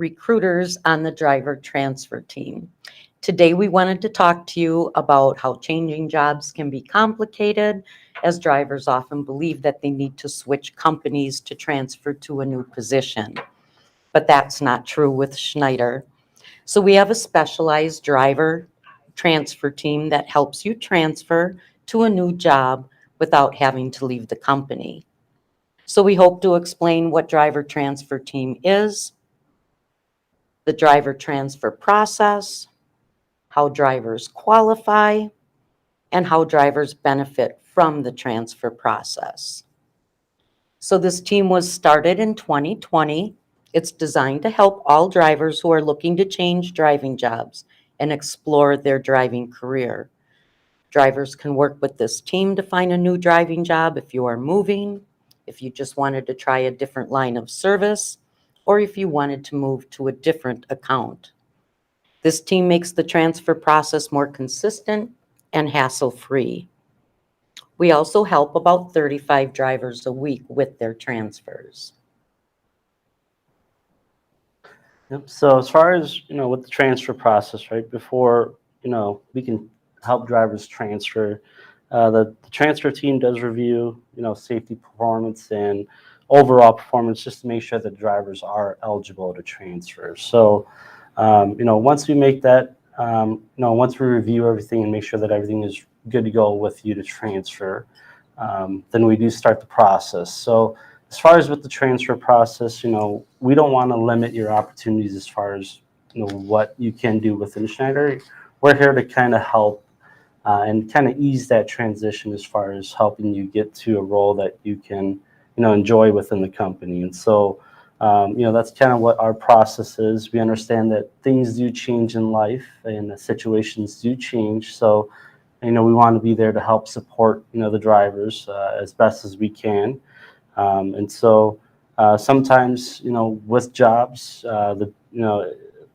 Recruiters on the driver transfer team. Today, we wanted to talk to you about how changing jobs can be complicated, as drivers often believe that they need to switch companies to transfer to a new position. But that's not true with Schneider. So we have a specialized driver transfer team that helps you transfer to a new job without having to leave the company. So we hope to explain what driver transfer team is, the driver transfer process, how drivers qualify, and how drivers benefit from the transfer process. So this team was started in 2020. It's designed to help all drivers who are looking to change driving jobs and explore their driving career. Drivers can work with this team to find a new driving job if you are moving, if you just wanted to try a different line of service, or if you wanted to move to a different account. This team makes the transfer process more consistent and hassle-free. We also help about 35 drivers a week with their transfers. Yep. So as far as, with the transfer process, right, before, we can help drivers transfer, the transfer team does review, safety performance and overall performance just to make sure that drivers are eligible to transfer. So, once we make that, once we review everything and make sure that everything is good to go with you to transfer, then we do start the process. So as far as with the transfer process, we don't want to limit your opportunities as far as, what you can do within Schneider. We're here to kind of help and kind of ease that transition as far as helping you get to a role that you can, enjoy within the company. And so, that's kind of what our process is. We understand that things do change in life and the situations do change. So, we want to be there to help support, the drivers as best as we can. And so sometimes, with jobs,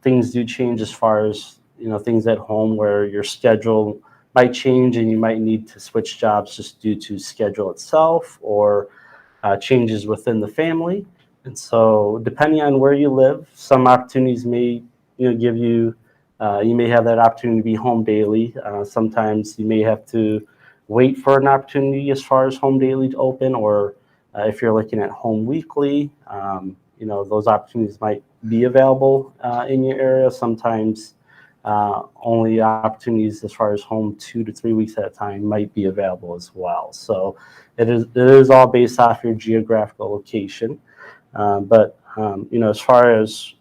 things do change as far as, things at home where your schedule might change and you might need to switch jobs just due to schedule itself or changes within the family. And so depending on where you live, some opportunities may, give you, you may have that opportunity to be home daily. Sometimes you may have to wait for an opportunity as far as home daily to open, or if you're looking at home weekly, those opportunities might be available in your area. Sometimes only opportunities as far as home 2 to 3 weeks at a time might be available as well. So it is all based off your geographical location. But as far as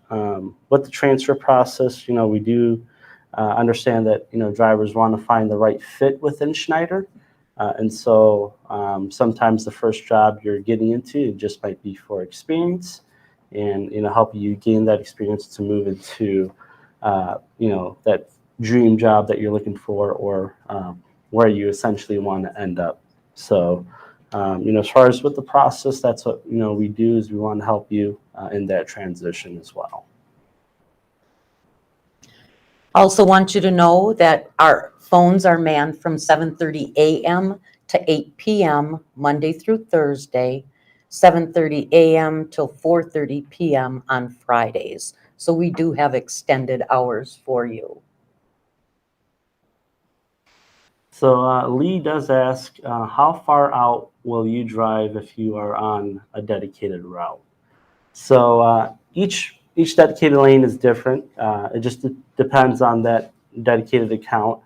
with the transfer process, we do understand that, drivers want to find the right fit within Schneider. And so sometimes the first job you're getting into just might be for experience and, help you gain that experience to move into, that dream job that you're looking for, or where you essentially want to end up. So, as far as with the process, that's what, we do is we want to help you in that transition as well. Also want you to know that our phones are manned from 7:30 a.m. to 8 p.m. Monday through Thursday, 7:30 a.m. till 4:30 p.m. on Fridays. So we do have extended hours for you. So Lee does ask, how far out will you drive if you are on a dedicated route? So each dedicated lane is different. It just depends on that dedicated account.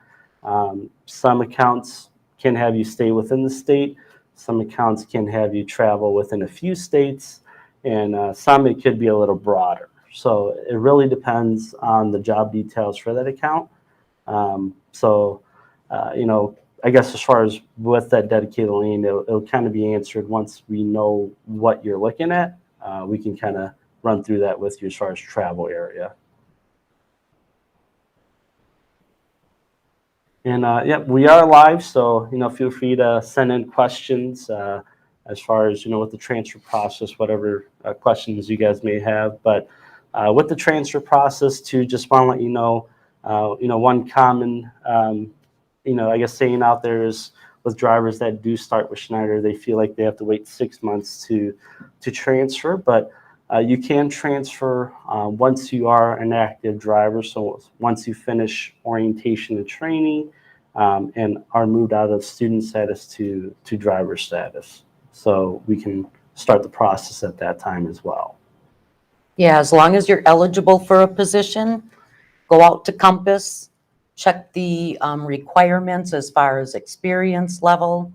Some accounts can have you stay within the state. Some accounts can have you travel within a few states, and some it could be a little broader. So it really depends on the job details for that account. I guess as far as with that dedicated lane, it'll kind of be answered once we know what you're looking at. We can kind of run through that with you as far as travel area. And we are live, so feel free to send in questions as far as with the transfer process, whatever questions you guys may have. But with the transfer process, too, just want to let you know, one common I guess saying out there is with drivers that do start with Schneider, they feel like they have to wait 6 months to transfer. But You can transfer once you are an active driver. So once you finish orientation and training and are moved out of student status to driver status. So we can start the process at that time as well. Yeah, as long as you're eligible for a position, go out to Compass, check the requirements as far as experience level.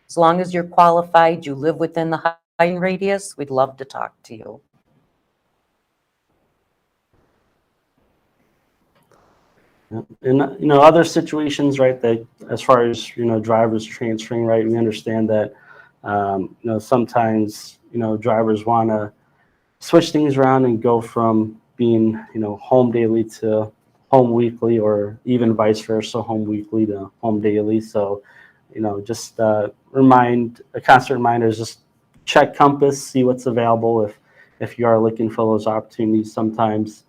As long as you're qualified, you live within the hiring radius, we'd love to talk to you. And other situations, right, that as far as drivers transferring, right, we understand that sometimes drivers want to switch things around and go from being home daily to home weekly, or even vice versa, home weekly to home daily. So just a constant reminder is just check Compass, see what's available if you are looking for those opportunities. Sometimes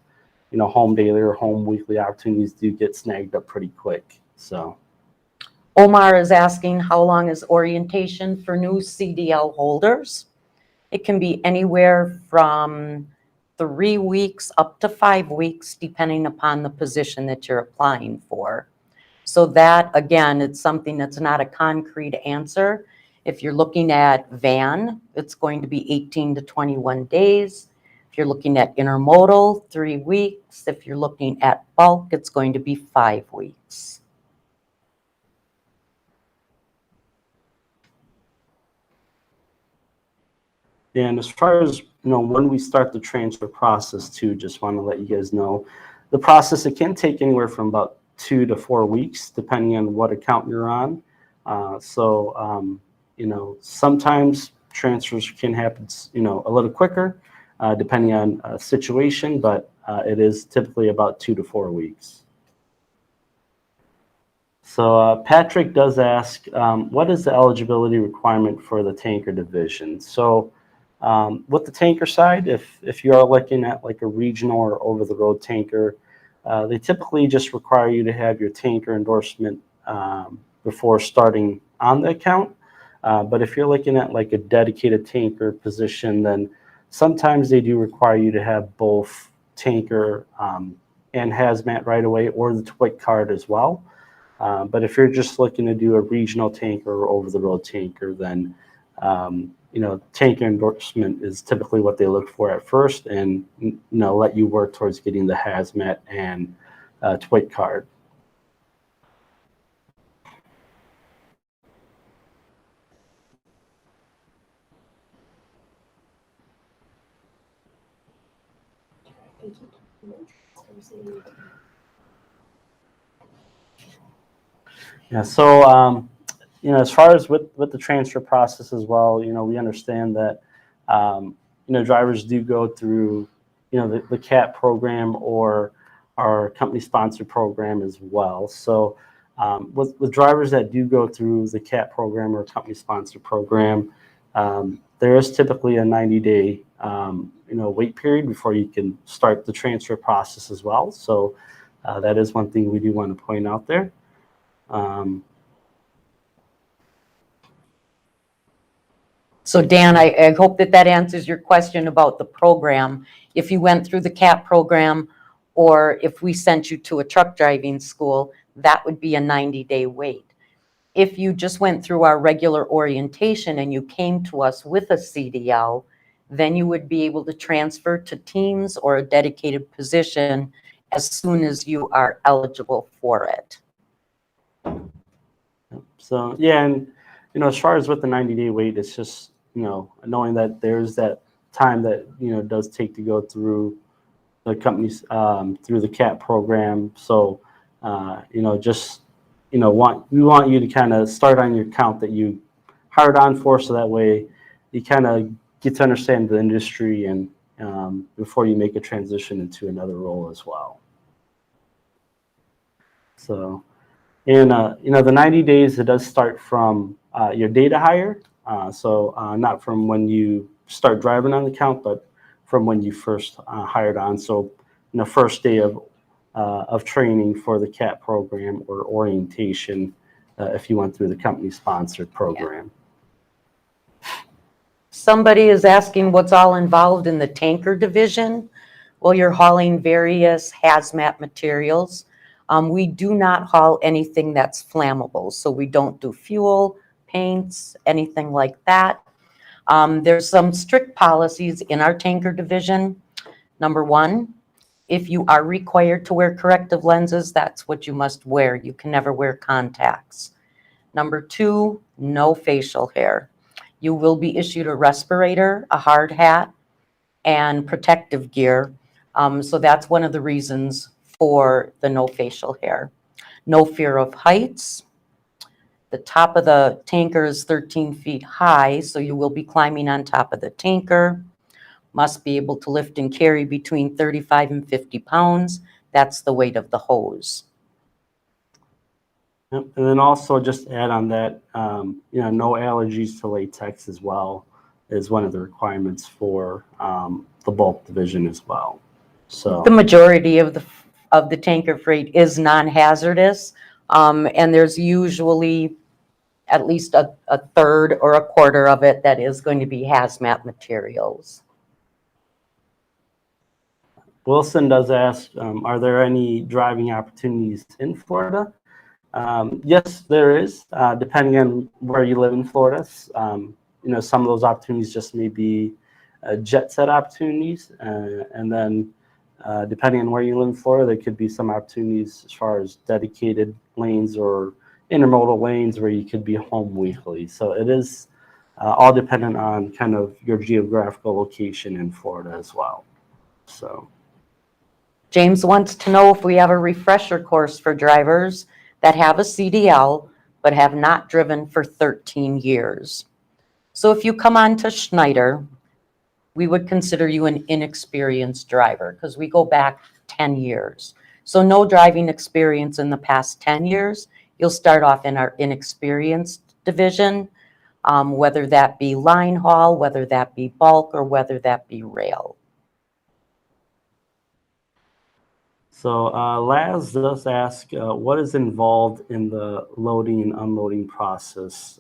home daily or home weekly opportunities do get snagged up pretty quick. So Omar is asking, how long is orientation for new CDL holders? It can be anywhere from 3 weeks up to 5 weeks, depending upon the position that you're applying for. So that, again, it's something that's not a concrete answer. If you're looking at van, it's going to be 18 to 21 days. If you're looking at intermodal, 3 weeks. If you're looking at bulk, it's going to be 5 weeks. And as far as when we start the transfer process too, just want to let you guys know, the process, it can take anywhere from about 2 to 4 weeks, depending on what account you're on. Sometimes transfers can happen, a little quicker, depending on situation, but it is typically about 2 to 4 weeks. So Patrick does ask, what is the eligibility requirement for the tanker division? So with the tanker side, if you are looking at like a regional or over-the-road tanker, they typically just require you to have your tanker endorsement before starting on the account. But if you're looking at like a dedicated tanker position, then sometimes they do require you to have both tanker and hazmat right away, or the TWIC card as well. But if you're just looking to do a regional tanker or over-the-road tanker, then tanker endorsement is typically what they look for at first, and let you work towards getting the hazmat and TWIC card. Yeah, so as far as with the transfer process as well, we understand that drivers do go through the CAT program or our company sponsored program as well. So with drivers that do go through the CAT program or company sponsored program, there is typically a 90-day wait period before you can start the transfer process as well. So that is one thing we do want to point out there. So Dan, I hope that answers your question about the program. If you went through the CAP program, or if we sent you to a truck driving school, that would be a 90-day wait. If you just went through our regular orientation and you came to us with a CDL, then you would be able to transfer to teams or a dedicated position as soon as you are eligible for it. So yeah, and as far as with the 90-day wait, it's just knowing that there's that time that does take to go through the companies through the CAT program. So we want you to kind of start on your account that you hired on for, so that way you kind of get to understand the industry and before you make a transition into another role as well. So. And, the 90 days, it does start from your data hire. So not from when you start driving on the account, but from when you first hired on. So first day of training for the CAT program or orientation if you went through the company sponsored program. Somebody is asking what's all involved in the tanker division. Well, you're hauling various hazmat materials. We do not haul anything that's flammable, so we don't do fuel, paints, anything like that. There's some strict policies in our tanker division. Number one, if you are required to wear corrective lenses, that's what you must wear. You can never wear contacts. Number two, no facial hair. You will be issued a respirator, a hard hat, and protective gear. So that's one of the reasons for the no facial hair. No fear of heights. The top of the tanker is 13 feet high, so you will be climbing on top of the tanker. Must be able to lift and carry between 35 and 50 pounds. That's the weight of the hose. Yep. And then also just add on that, no allergies to latex as well is one of the requirements for the bulk division as well. So the majority of the tanker freight is non-hazardous, and there's usually at least a third or a quarter of it that is going to be hazmat materials. Wilson does ask, are there any driving opportunities in Florida? Yes, there is, depending on where you live in Florida. Some of those opportunities just may be jet set opportunities. And then depending on where you live in Florida, there could be some opportunities as far as dedicated lanes or intermodal lanes where you could be home weekly. So it is all dependent on kind of your geographical location in Florida as well. So James wants to know if we have a refresher course for drivers that have a CDL but have not driven for 13 years. So if you come on to Schneider, we would consider you an inexperienced driver because we go back 10 years. So no driving experience in the past 10 years. You'll start off in our inexperienced division, whether that be line haul, whether that be bulk, or whether that be rail. So Laz does ask, what is involved in the loading and unloading process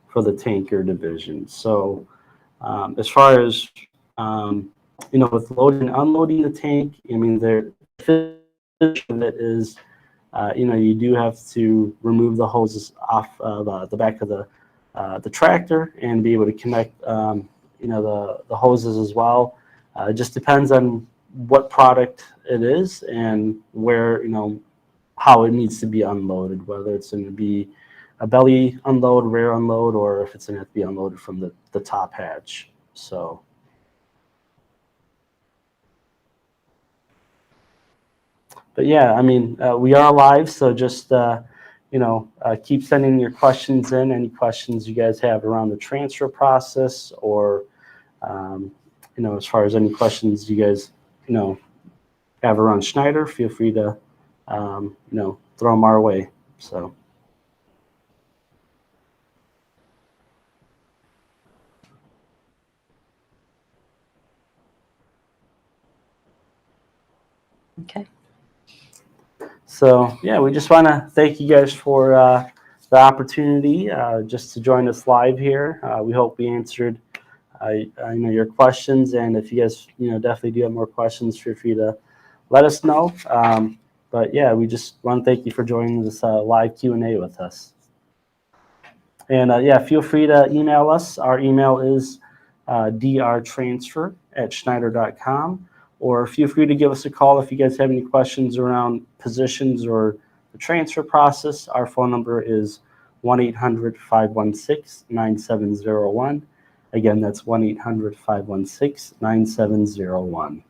for the tanker division? So as far as, with loading and unloading the tank, I mean, the it is, you do have to remove the hoses off the back of the tractor and be able to connect, the hoses as well. It just depends on what product it is and where, how it needs to be unloaded, whether it's going to be a belly unload, rear unload, or if it's going to have to be unloaded from the top hatch. So. But yeah, I mean, we are live, so just, keep sending your questions in, any questions you guys have around the transfer process or, as far as any questions you guys, have around Schneider, feel free to, throw them our way. So. Okay. So yeah, we just want to thank you guys for the opportunity just to join us live here. We hope we answered your questions, and if you guys definitely do have more questions, feel free to let us know. But yeah, we just want to thank you for joining this live Q&A with us. And feel free to email us. Our email is drtransfer@schneider.com. Or feel free to give us a call if you guys have any questions around positions or the transfer process. Our phone number is 1-800-516-9701. Again, that's 1-800-516-9701.